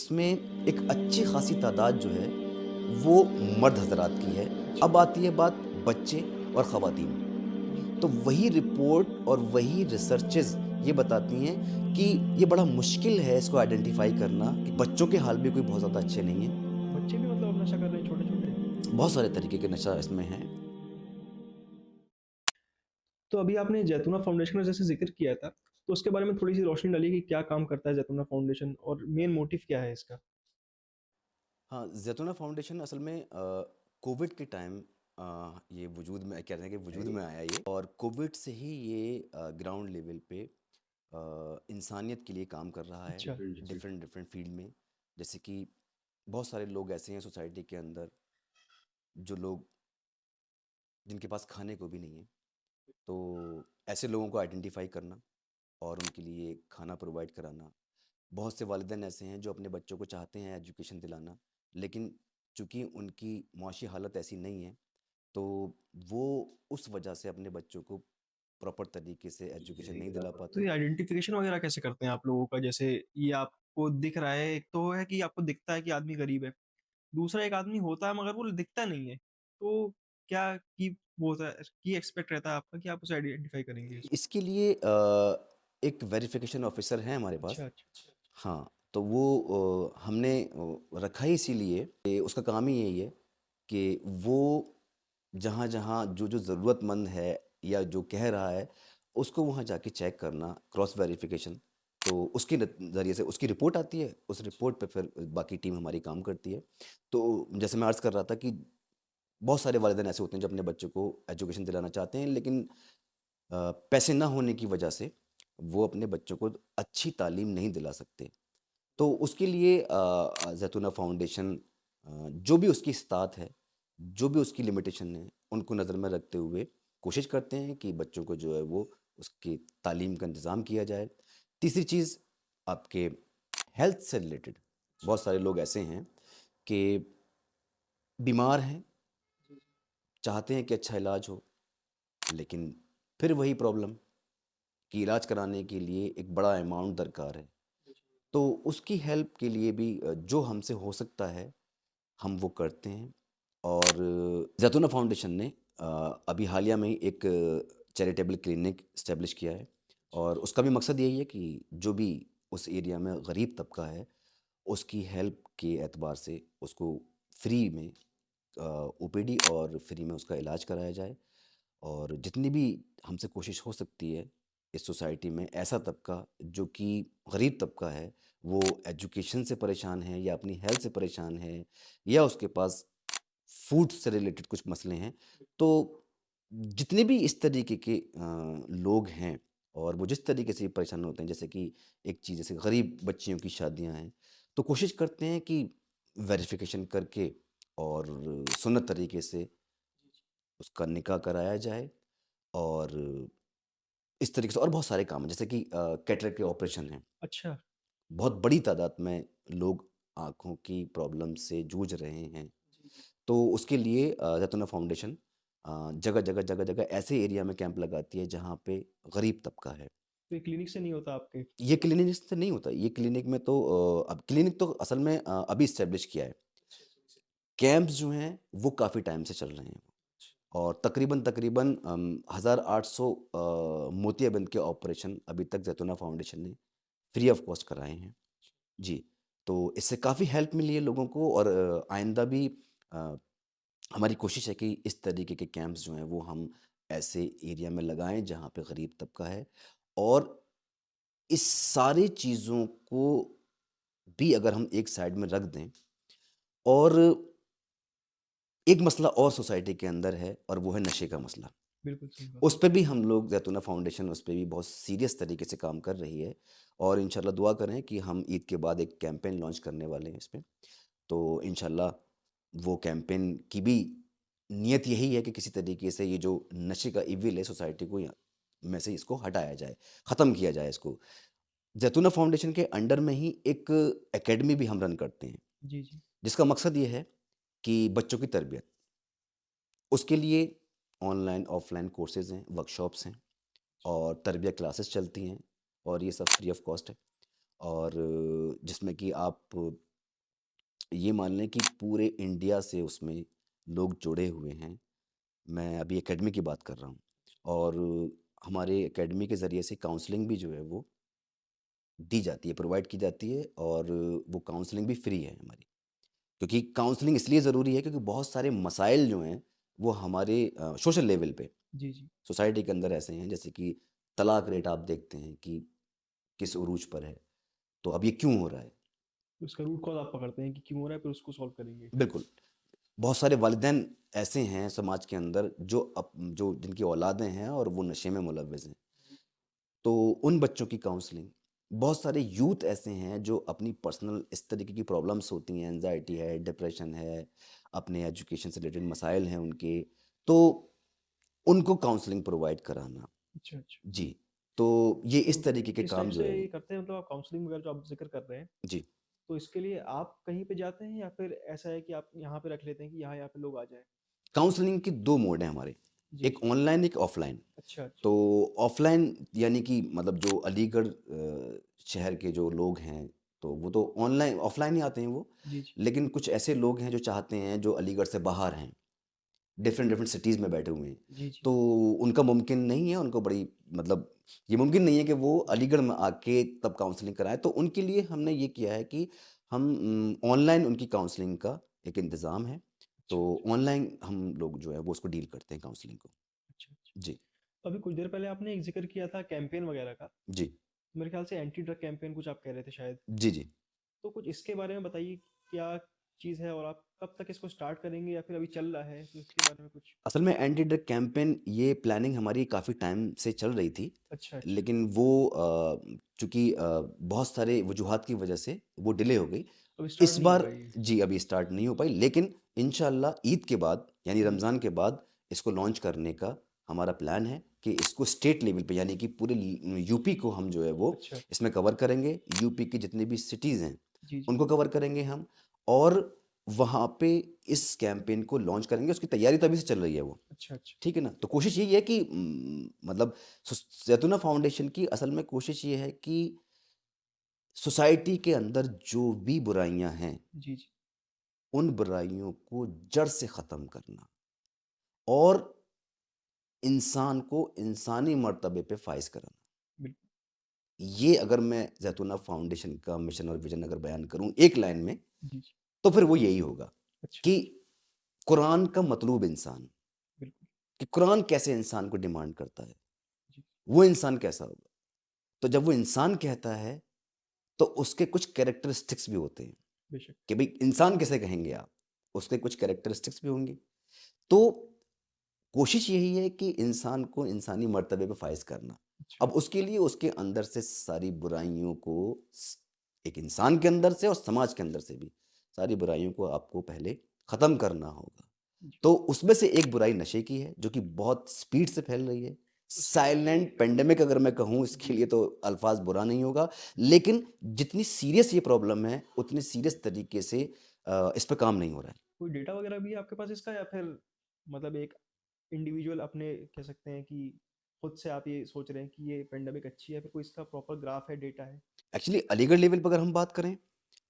इसमें एक अच्छी खासी तादाद जो है वो मर्द हज़रात की है। अच्छा। अब आती है बात बच्चे और ख़वातीन की। जी। तो वही रिपोर्ट और वही रिसर्चेज़ ये बताती हैं कि ये बड़ा मुश्किल है इसको आइडेंटिफ़ाई करना कि बच्चों के हाल भी कोई बहुत ज़्यादा अच्छे नहीं हैं। बच्चे भी मतलब अब नशा कर रहे हैं छोटे-छोटे? बहुत सारे तरीके के नशा इसमें हैं। तो अभी आपने जैतूना फाउंडेशन का जैसे ज़िक्र किया था, तो उसके बारे में थोड़ी-सी रोशनी डालिए कि क्या काम करता है जैतूना फाउंडेशन और मेन मोटिव क्या है इसका? हाँ, ज़ैतूना फाउंडेशन असल में कोविड के टाइम ये वजूद में कह रहे हैं कि वजूद में आया ये और कोविड से ही ये ग्राउंड लेवल पे इंसानियत के लिए काम कर रहा है अच्छा। डिफरेंट डिफरेंट फील्ड में। जैसे कि बहुत सारे लोग ऐसे हैं सोसाइटी के अंदर जो लोग जिनके पास खाने को भी नहीं है, तो ऐसे लोगों को आइडेंटिफाई करना और उनके लिए खाना प्रोवाइड कराना। बहुत से वालिदैन ऐसे हैं जो अपने बच्चों को चाहते हैं एजुकेशन दिलाना, लेकिन चूँकि उनकी मुआशी हालत ऐसी नहीं है, तो वो उस वजह से अपने बच्चों को प्रॉपर तरीके से एजुकेशन नहीं दिला तो पाते। ये आइडेंटिफ़िकेशन वगैरह कैसे करते हैं आप लोगों का? जैसे ये आपको दिख रहा है, एक तो है कि आपको दिखता है कि आदमी गरीब है, दूसरा एक आदमी होता है मगर वो दिखता नहीं है। तो क्या की वो होता है की एक्सपेक्ट रहता है आपका कि आप उसे आइडेंटिफ़ाई करेंगे? इसके लिए एक वेरिफ़िकेशन ऑफ़िसर हैं हमारे पास। अच्छा, अच्छा। हाँ, तो वो हमने रखा ही इसीलिए कि उसका काम ही यही है कि वो जहाँ-जहाँ, जो-जो ज़रूरतमंद है या जो कह रहा है, उसको वहाँ जाके चेक करना, क्रॉस वेरिफ़िकेशन। तो उसके ज़रिए से उसकी रिपोर्ट आती है, उस रिपोर्ट पे फिर बाकी टीम हमारी काम करती है। तो जैसे मैं अर्ज़ कर रहा था कि बहुत सारे वालिदैन ऐसे होते हैं जो अपने बच्चों को एजुकेशन दिलाना चाहते हैं, लेकिन पैसे ना होने की वजह से वो अपने बच्चों को अच्छी तालीम नहीं दिला सकते। तो उसके लिए ज़ैतूना फाउंडेशन जो भी उसकी इस्तात है, जो भी उसकी लिमिटेशन है, उनको नज़र में रखते हुए कोशिश करते हैं कि बच्चों को जो है वो उसकी तालीम का इंतज़ाम किया जाए। तीसरी चीज़ आपके हेल्थ से रिलेटेड बहुत सारे लोग ऐसे हैं कि बीमार हैं, चाहते हैं कि अच्छा इलाज हो, लेकिन फिर वही प्रॉब्लम कि इलाज कराने के लिए एक बड़ा अमाउंट दरकार है। तो उसकी हेल्प के लिए भी जो हमसे हो सकता है हम वो करते हैं। और ज़ैतूना फाउंडेशन ने अभी हालिया में ही एक चैरिटेबल क्लिनिक एस्टेब्लिश किया है और उसका भी मकसद यही है कि जो भी उस एरिया में गरीब तबका है, उसकी हेल्प के एतबार से उसको फ्री में ओपीडी और फ्री में उसका इलाज कराया जाए। और जितनी भी हमसे कोशिश हो सकती है इस सोसाइटी में ऐसा तबका जो कि गरीब तबका है, वो एजुकेशन से परेशान है या अपनी हेल्थ से परेशान है या उसके पास फूड से रिलेटेड कुछ मसले हैं, तो जितने भी इस तरीके के लोग हैं और वो जिस तरीके से परेशान होते हैं, जैसे कि एक चीज़ जैसे गरीब बच्चियों की शादियां हैं, तो कोशिश करते हैं कि वेरिफिकेशन करके और सुन्नत तरीके से उसका निकाह कराया जाए। और इस तरीके से और बहुत सारे काम हैं, जैसे कि कैटरेक्ट के ऑपरेशन हैं। अच्छा। बहुत बड़ी तादाद में लोग आँखों की प्रॉब्लम से जूझ रहे हैं। तो उसके लिए ज़ैतूना फाउंडेशन जगह-जगह, जगह-जगह ऐसे एरिया में कैंप लगाती है जहाँ पे गरीब तबका है। तो ये क्लिनिक से नहीं होता आपके? ये क्लिनिक से नहीं होता, ये क्लिनिक में तो अब क्लिनिक तो असल में अभी एस्टेब्लिश किया है। कैंप्स जो हैं वो काफ़ी टाइम से चल रहे हैं और तकरीबन 1800 मोतियाबिंद के ऑपरेशन अभी तक ज़ैतूना फाउंडेशन ने फ्री ऑफ कॉस्ट कराए हैं। जी, तो इससे काफ़ी हेल्प मिली है लोगों को और आइंदा भी अ, हमारी कोशिश है कि इस तरीके के कैंप्स जो हैं वो हम ऐसे एरिया में लगाएँ जहाँ पे गरीब तबका है और इस सारी चीज़ों को भी अगर हम एक साइड में रख दें और एक मसला और सोसाइटी के अंदर है और वो है नशे का मसला। बिल्कुल सही बात। उस पे भी हम लोग ज़ैतूना फाउंडेशन उस पे भी बहुत सीरियस तरीके से काम कर रही है और इंशाल्लाह दुआ करें कि हम ईद के बाद एक कैंपेन लॉन्च करने वाले हैं इस पे। तो इंशाल्लाह वो कैंपेन की भी नियत यही है कि किसी तरीके से ये जो नशे का इविल है सोसाइटी को में से इसको हटाया जाए, ख़त्म किया जाए इसको। ज़ैतूना फाउंडेशन के अंडर में ही एक एकेडमी भी हम रन करते हैं, जी, जी। जिसका मकसद ये है कि बच्चों की तरबियत, उसके लिए ऑनलाइन, ऑफ़लाइन कोर्सेज़ हैं, वर्कशॉप्स हैं और तरबियत क्लासेस चलती हैं और ये सब फ्री ऑफ कॉस्ट है। और जिसमें कि आप ये मान लें कि पूरे इंडिया से उसमें लोग जुड़े हुए हैं। मैं अभी एकेडमी की बात कर रहा हूँ और हमारे एकेडमी के ज़रिए से काउंसलिंग भी जो है वो दी जाती है, प्रोवाइड की जाती है और वो काउंसलिंग भी फ्री है हमारी। क्योंकि काउंसलिंग इसलिए ज़रूरी है क्योंकि बहुत सारे मसाइल जो हैं वो हमारे सोशल लेवल पे जी, जी। सोसाइटी के अंदर ऐसे हैं, जैसे कि तलाक रेट आप देखते हैं कि किस उरूज पर है, तो अब ये क्यों हो रहा है? तो इसका रूट कॉज़ आप पकड़ते हैं कि क्यों हो रहा है, फिर उसको सॉल्व करेंगे। बिल्कुल, बहुत सारे वालिदैन ऐसे हैं समाज के अंदर जो जिनकी औलादें हैं और वो नशे में मुलव्वस हैं। तो उन बच्चों की काउंसलिंग, बहुत सारे यूथ ऐसे हैं जो अपनी पर्सनल इस तरीके की प्रॉब्लम्स होती हैं, एंग्जायटी है, डिप्रेशन है, अपने एजुकेशन से रिलेटेड मसाइल हैं उनके, तो उनको काउंसलिंग प्रोवाइड कराना। अच्छा, अच्छा। जी, तो ये तो इस तरीके के किस टाइप काम जो से है ये वो करते हैं, मतलब आप काउंसलिंग वगैरह जो आप ज़िक्र कर रहे हैं, जी, तो इसके लिए आप कहीं पे जाते हैं या फिर ऐसा है कि आप यहाँ पे रख लेते हैं कि यहाँ-यहाँ पे लोग आ जाएँ? काउंसलिंग के 2 मोड हैं हमारे, जी, एक जी। ऑनलाइन, एक ऑफ़लाइन। अच्छा, अच्छा। तो ऑफ़लाइन यानी कि मतलब जो अलीगढ़ शहर के जो लोग हैं, तो वो तो ऑनलाइन ऑफ़लाइन ही आते हैं वो। जी, जी। लेकिन कुछ ऐसे लोग हैं जो चाहते हैं, जो अलीगढ़ से बाहर हैं, डिफ़रेंट डिफ़रेंट सिटीज़ में बैठे हुए हैं। जी, जी। तो उनका मुमकिन नहीं है, उनको बड़ी मतलब ये मुमकिन नहीं है कि वो अलीगढ़ में आके तब काउंसलिंग कराएँ। तो उनके लिए हमने ये किया है कि हम ऑनलाइन उनकी काउंसलिंग का एक इंतज़ाम है। तो अच्छा, अच्छा। ऑनलाइन हम लोग जो है वो उसको डील करते हैं काउंसलिंग को। अच्छा, अच्छा। जी, तो अभी कुछ देर पहले आपने एक ज़िक्र किया था कैम्पेन वगैरह का। जी। मेरे ख्याल से एंटी ड्रग कैम्पेन कुछ आप कह रहे थे शायद। जी, जी। तो कुछ इसके बारे में बताइए, क्या चीज़ है और आप कब तक इसको स्टार्ट करेंगे या फिर अभी चल रहा है? तो इसके बारे में कुछ। असल में एंटी ड्रग कैंपेन ये प्लानिंग हमारी काफ़ी टाइम से चल रही थी। अच्छा, अच्छा। लेकिन वो चूँकि बहुत सारे वजूहात की वजह से वो डिले हो गई। अभी स्टार्ट इस नहीं बार हुआ है ये? जी, अभी स्टार्ट नहीं हो पाई लेकिन इंशाअल्लाह ईद के बाद यानी जी, जी। रमज़ान के बाद इसको लॉन्च करने का हमारा प्लान है कि इसको स्टेट लेवल पे यानी कि पूरे यूपी को हम जो है वो अच्छा, अच्छा। इसमें कवर करेंगे। यूपी की जितनी भी सिटीज़ हैं, जी, जी। उनको कवर करेंगे हम और वहाँ पे इस कैंपेन को लॉन्च करेंगे। उसकी तैयारी तो अभी से चल रही है वो। अच्छा, अच्छा। ठीक है ना? तो कोशिश यही है कि मतलब ज़ैतूना फाउंडेशन की असल में कोशिश ये है कि सोसाइटी के अंदर जो भी बुराइयाँ हैं, जी, जी। उन बुराइयों को जड़ से ख़त्म करना और इंसान को इंसानी मर्तबे पे फ़ाइज़ कराना। बिल्कुल। ये अगर मैं ज़ैतूना फाउंडेशन का मिशन और विज़न अगर बयान करूँ एक लाइन में, जी, जी। तो फिर वो यही होगा अच्छा, कि कुरान का मतलूब इंसान, बिल्कुल। कि कुरान कैसे इंसान को डिमांड करता है, जी, वो इंसान कैसा होगा? तो जब वो इंसान कहता है तो उसके कुछ कैरेक्टरिस्टिक्स भी होते हैं बेशक। कि भाई इंसान किसे कहेंगे आप? उसके कुछ कैरेक्टरिस्टिक्स भी होंगे। तो कोशिश यही है कि इंसान को इंसानी मर्तबे पे फ़ाइज़ करना। अच्छा, अब उसके लिए उसके अंदर से सारी बुराइयों को स एक इंसान के अंदर से और समाज के अंदर से भी सारी बुराइयों को आपको पहले ख़त्म करना होगा। जी। तो उसमें से एक बुराई नशे की है, जो कि बहुत स्पीड से फैल रही है। साइलेंट पेंडेमिक अगर मैं कहूँ इसके जी, लिए तो अल्फ़ाज़ बुरा नहीं होगा, लेकिन जितनी सीरियस ये प्रॉब्लम है, उतनी सीरियस तरीके से इस पे काम नहीं हो रहा है। कोई डेटा वगैरह भी है आपके पास इसका, या फिर मतलब एक इंडिविजुअल अपने कह सकते हैं कि खुद से आप ये सोच रहे हैं कि ये पेंडेमिक अच्छी है, फिर कोई इसका प्रॉपर ग्राफ है, डेटा है? एक्चुअली अलीगढ़ लेवल पे अगर हम बात करें,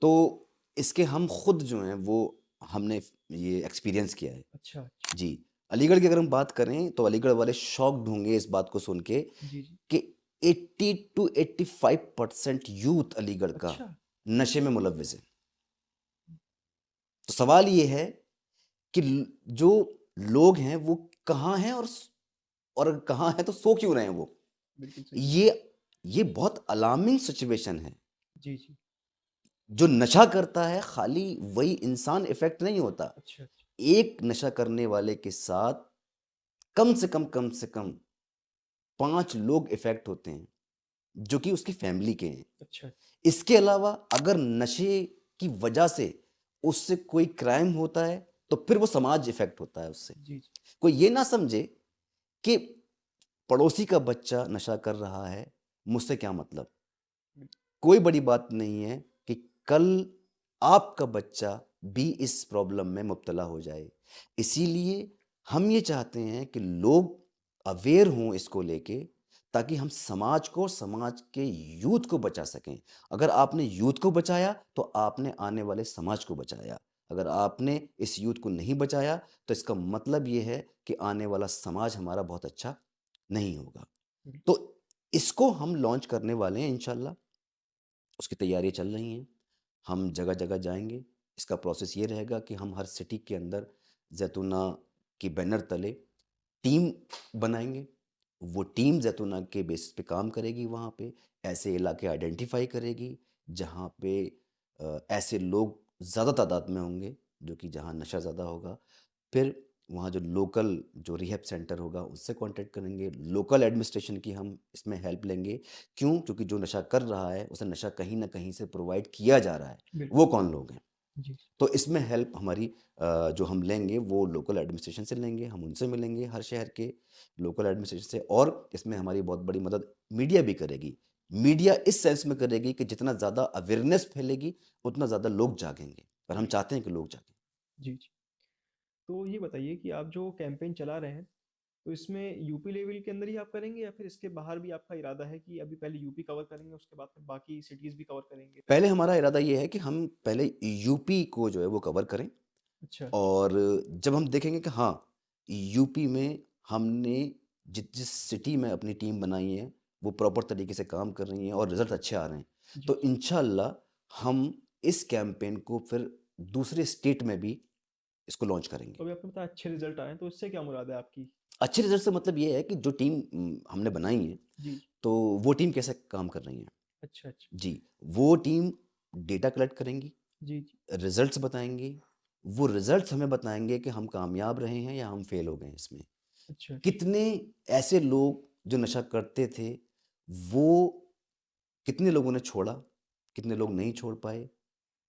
तो इसके हम खुद जो हैं वो हमने ये एक्सपीरियंस किया है। अच्छा, अच्छा। जी, अलीगढ़ की अगर हम बात करें तो अलीगढ़ वाले शॉक्ड होंगे इस बात को सुन के जी, जी। कि 80 टू 85% यूथ अलीगढ़ का अच्छा! नशे में मुलव्वस है। तो सवाल ये है कि जो लोग हैं वो कहाँ हैं और अगर कहाँ हैं तो सो क्यों रहे हैं वो? बिल्कुल सही बात। ये ये बहुत अलार्मिंग सिचुएशन है। जी, जी। जो नशा करता है खाली वही इंसान इफ़ेक्ट नहीं होता। अच्छा, अच्छा। एक नशा करने वाले के साथ कम से कम 5 लोग इफ़ेक्ट होते हैं, जो कि उसकी फ़ैमिली के हैं। अच्छा। इसके अलावा अगर नशे की वजह से उससे कोई क्राइम होता है, तो फिर वो समाज इफ़ेक्ट होता है उससे। जी, जी। कोई ये ना समझे कि पड़ोसी का बच्चा नशा कर रहा है, मुझसे क्या मतलब? बिल कोई बड़ी बात नहीं है कि कल आपका बच्चा भी इस प्रॉब्लम में मुब्तला हो जाए। इसीलिए हम ये चाहते हैं कि लोग अवेयर हों इसको लेके, ताकि हम समाज को, समाज के यूथ को बचा सकें। अगर आपने यूथ को बचाया, तो आपने आने वाले समाज को बचाया। अगर आपने इस यूथ को नहीं बचाया, तो इसका मतलब ये है कि आने वाला समाज हमारा बहुत अच्छा नहीं होगा। बिल्कुल। तो इसको हम लॉन्च करने वाले हैं इंशाल्लाह, उसकी तैयारियाँ चल रही हैं। हम जगह-जगह जाएँगे। इसका प्रोसेस ये रहेगा कि हम हर सिटी के अंदर ज़ैतूना के बैनर तले टीम बनाएँगे। वो टीम ज़ैतूना के बेसिस पे काम करेगी वहाँ पे, ऐसे इलाके आइडेंटिफ़ाई करेगी जहाँ पे ऐसे लोग ज़्यादा तादाद में होंगे, जो कि जहाँ नशा ज़्यादा होगा। फिर वहाँ जो लोकल जो रिहैब सेंटर होगा उससे कॉन्टैक्ट करेंगे, लोकल एडमिनिस्ट्रेशन की हम इसमें हेल्प लेंगे। क्यों? क्योंकि जो नशा कर रहा है, उसे नशा कहीं न कहीं से प्रोवाइड किया जा रहा है। बिल्कुल। वो कौन लोग हैं? जी। तो इसमें हेल्प हमारी जो हम लेंगे वो लोकल एडमिनिस्ट्रेशन से लेंगे, हम उनसे मिलेंगे हर शहर के लोकल एडमिनिस्ट्रेशन से, और इसमें हमारी बहुत बड़ी मदद मीडिया भी करेगी। मीडिया इस सेंस में करेगी कि जितना ज़्यादा अवेयरनेस फैलेगी, उतना ज़्यादा लोग जागेंगे, और हम बिल्कुल। चाहते हैं कि लोग जागें। जी, जी। तो ये बताइए कि आप जो कैंपेन चला रहे हैं, तो इसमें यूपी लेवल के अंदर ही आप करेंगे या फिर इसके बाहर भी आपका इरादा है कि अभी पहले यूपी कवर करेंगे, उसके बाद फिर बाकी सिटीज़ भी कवर करेंगे? पहले हमारा इरादा ये है कि हम पहले यूपी को जो है वो कवर करें, अच्छा। और जब हम देखेंगे कि हाँ, यूपी में हमने जिस सिटी में अपनी टीम बनाई है, वो प्रॉपर तरीके से काम कर रही हैं और रिज़ल्ट अच्छे आ रहे हैं, जी, तो इंशाअल्लाह हम इस कैंपेन को फिर दूसरे स्टेट में भी इसको लॉन्च करेंगे। तो अभी आपने बताया अच्छे रिज़ल्ट आए हैं, तो इससे क्या मुराद है आपकी? अच्छे रिज़ल्ट से मतलब ये है कि जो टीम हमने बनाई है, जी, जी। तो वो टीम कैसे काम कर रही है। अच्छा, अच्छा। जी, वो टीम डेटा कलेक्ट करेंगी, जी, जी। रिज़ल्ट्स बताएँगे, वो रिज़ल्ट्स हमें बताएँगे कि हम कामयाब रहे हैं या हम फ़ेल हो गए हैं इसमें। अच्छा, अच्छा। कितने ऐसे लोग जो नशा करते थे, वो कितने लोगों ने छोड़ा, कितने लोग नहीं छोड़ पाए,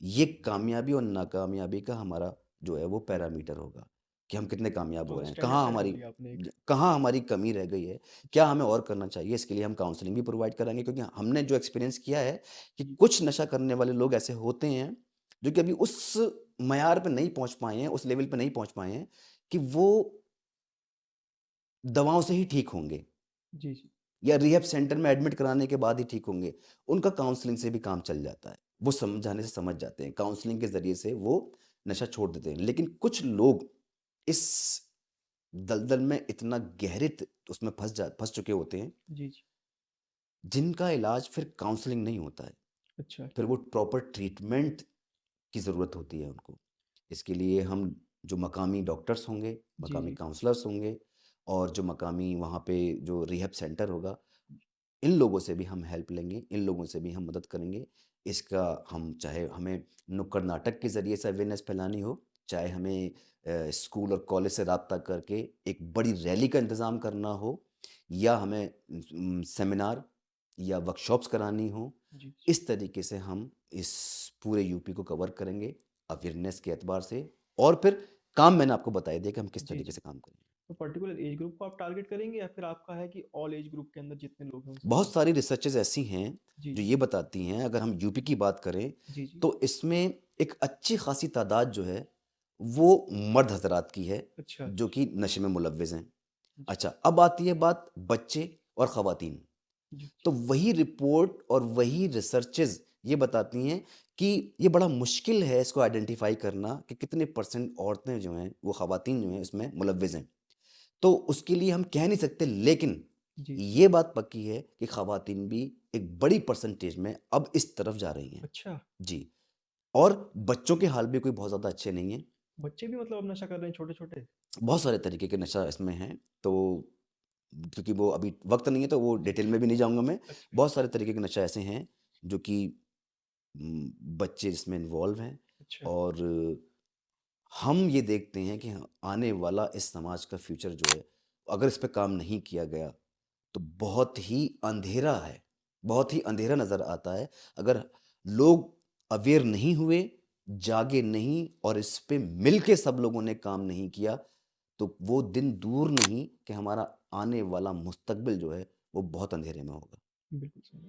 ये कामयाबी और नाकामयाबी का हमारा जो है वो पैरामीटर होगा, कि हम कितने कामयाब हो तो रहे हैं, स्टैंडर्ड सेट कर दिया आपने एक। कहाँ हमारी कमी रह गई है, क्या हमें और करना चाहिए। इसके लिए हम काउंसलिंग भी प्रोवाइड कराएँगे, क्योंकि हमने जो एक्सपीरियंस किया है कि जी, कुछ नशा करने वाले लोग ऐसे होते हैं, जो कि अभी उस मयार पे नहीं पहुँच पाए हैं, उस लेवल पे नहीं पहुँच पाए हैं कि वो दवाओं से ही ठीक होंगे, जी, जी। या रिहैब सेंटर में एडमिट कराने के बाद ही ठीक होंगे। उनका काउंसलिंग से भी काम चल जाता है। वो समझाने से समझ जाते हैं। काउंसलिंग के ज़रिए से वो नशा छोड़ देते हैं। लेकिन कुछ लोग इस दलदल में इतना गहरे उसमें फँस चुके होते हैं, जी, जी। जिनका इलाज फिर काउंसलिंग नहीं होता है। अच्छा, फिर अच्छा। वो प्रॉपर ट्रीटमेंट की ज़रूरत होती है उनको। इसके लिए हम जो मकामी डॉक्टर्स होंगे, जी, मकामी जी। काउंसलर्स होंगे, और जो मकामी वहाँ पे जो रिहैब सेंटर होगा, इन लोगों से भी हम हेल्प लेंगे, इन लोगों से भी हम मदद करेंगे। इसका हम चाहे हमें नुक्कड़ नाटक के ज़रिए से अवेयरनेस फैलानी हो, चाहे हमें स्कूल और कॉलेज से राब्ता करके एक बड़ी रैली का इंतज़ाम करना हो, या हमें सेमिनार या वर्कशॉप्स करानी हो, जी, जी। इस तरीके से हम इस पूरे यूपी को कवर करेंगे अवेयरनेस के एतबार से। और फिर काम मैंने आपको बता दिया कि हम किस जी, तरीके जी। से काम करेंगे। तो पर्टिकुलर एज ग्रुप को आप टारगेट करेंगे या फिर आपका है कि ऑल एज ग्रुप के अंदर जितने लोग हैं उन सबको? बहुत सारी रिसर्चेज़ ऐसी हैं, जी, जो जी। ये बताती हैं, अगर हम यूपी की बात करें, जी, जी। तो इसमें एक अच्छी खासी तादाद जो है, वो मर्द हज़रात की है, अच्छा, जो अच्छा। कि नशे में मुलव्विज़ हैं। जी, अच्छा, अब आती है बात बच्चे और ख़वातीन। जी, जी। तो वही रिपोर्ट और वही रिसर्चेज़ ये बताती हैं कि ये बड़ा मुश्किल है इसको आइडेंटिफ़ाई करना कि कितने परसेंट औरतें जो हैं, वो ख़वातीन जो हैं, इसमें मुलव्विज़ हैं। तो उसके लिए हम कह नहीं सकते, लेकिन जी। ये बात पक्की है कि ख़वातीन भी एक बड़ी परसेंटेज में अब इस तरफ जा रही हैं। अच्छा, जी, और बच्चों के हाल भी कोई बहुत ज़्यादा अच्छे नहीं हैं। बच्चे भी मतलब अब नशा कर रहे हैं छोटे-छोटे? बहुत सारे तरीके के नशा इसमें हैं, तो क्योंकि वो अभी वक़्त नहीं है, तो वो जी, डिटेल जी। में भी नहीं जाऊँगा मैं। अच्छा, बहुत सारे तरीके के नशा ऐसे हैं, जो कि बच्चे इसमें इन्वॉल्व हैं, अच्छा। और हम ये देखते हैं कि आने वाला इस समाज का फ्यूचर जो है, अगर इस पे काम नहीं किया गया, तो बहुत ही अंधेरा है, बहुत ही अंधेरा नज़र आता है। अगर लोग अवेयर नहीं हुए, जागे नहीं, और इस पे मिल के सब लोगों ने काम नहीं किया, तो वो दिन दूर नहीं कि हमारा आने वाला मुस्तकबिल जो है, वो बहुत अंधेरे में होगा। बिल्कुल सही।